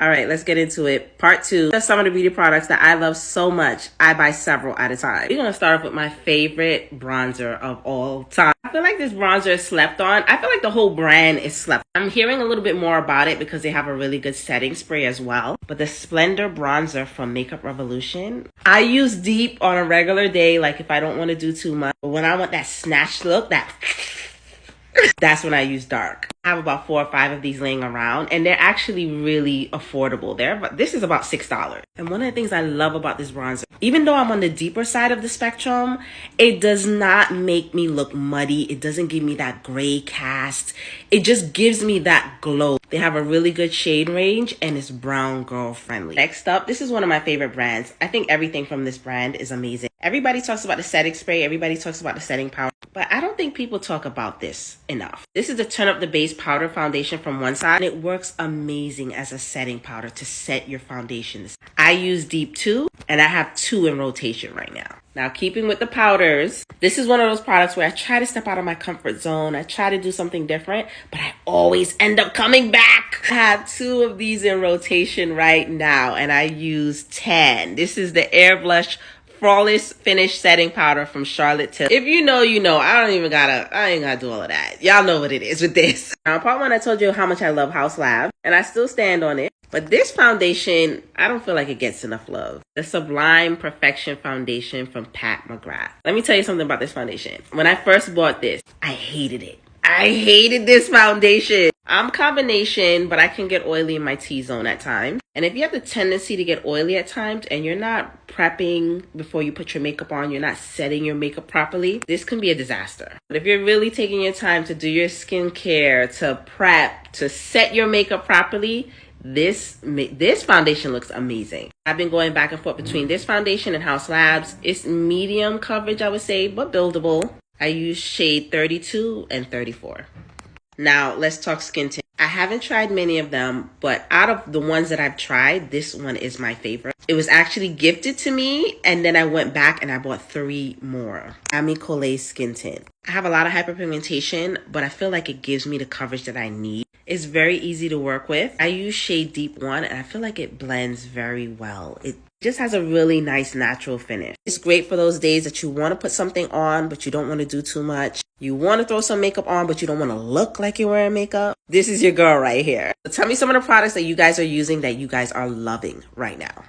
All right, let's get into it. Part 2 of some of the beauty products that I love so much. I buy several at a time. We're going to start off with my favorite bronzer of all time. I feel like this bronzer is slept on. I feel like the whole brand is slept on. I'm hearing a little bit more about it because they have a really good setting spray as well. But the Splendor bronzer from Makeup Revolution, I use deep on a regular day, like if I don't want to do too much. But when I want that snatched look, that's when I use dark. I have about 4 or 5 of these laying around, and they're actually really affordable. This is about $6. And one of the things I love about this bronzer, even though I'm on the deeper side of the spectrum, it does not make me look muddy. It doesn't give me that gray cast. It just gives me that glow. They have a really good shade range, and it's brown girl friendly. Next up, this is one of my favorite brands. I think everything from this brand is amazing. Everybody talks about the setting spray. Everybody talks about the setting powder. But I don't think people talk about this enough. This is the Turn Up the Base Powder Foundation from One Side. And it works amazing as a setting powder to set your foundations. I use Deep 2, and I have 2 in rotation right now. Now, keeping with the powders, this is one of those products where I try to step out of my comfort zone. I try to do something different, but I always end up coming back. I have 2 of these in rotation right now, and I use Tan. This is the Air Blush Flawless Finish Setting Powder from Charlotte Tilbury. If you know, you know. I ain't gotta do all of that. Y'all know what it is with this. Now, part 1, I told you how much I love Haus Lab, and I still stand on it. But this foundation, I don't feel like it gets enough love. The Sublime Perfection Foundation from Pat McGrath. Let me tell you something about this foundation. When I first bought this, I hated it. I hated this foundation. I'm combination, but I can get oily in my T-zone at times. And if you have the tendency to get oily at times and you're not prepping before you put your makeup on, you're not setting your makeup properly, this can be a disaster. But if you're really taking your time to do your skincare, to prep, to set your makeup properly, this foundation looks amazing. I've been going back and forth between this foundation and Haus Labs. It's medium coverage, I would say, but buildable. I use shade 32 and 34. Now, let's talk skin tint. I haven't tried many of them, but out of the ones that I've tried, this one is my favorite. It was actually gifted to me, and then I went back and I bought 3 more. Ami Collet Skin Tint. I have a lot of hyperpigmentation, but I feel like it gives me the coverage that I need. It's very easy to work with. I use shade Deep 1, and I feel like it blends very well. It just has a really nice natural finish. It's great for those days that you want to put something on, but you don't want to do too much. You want to throw some makeup on, but you don't want to look like you're wearing makeup. This is your girl right here. So tell me some of the products that you guys are using that you guys are loving right now.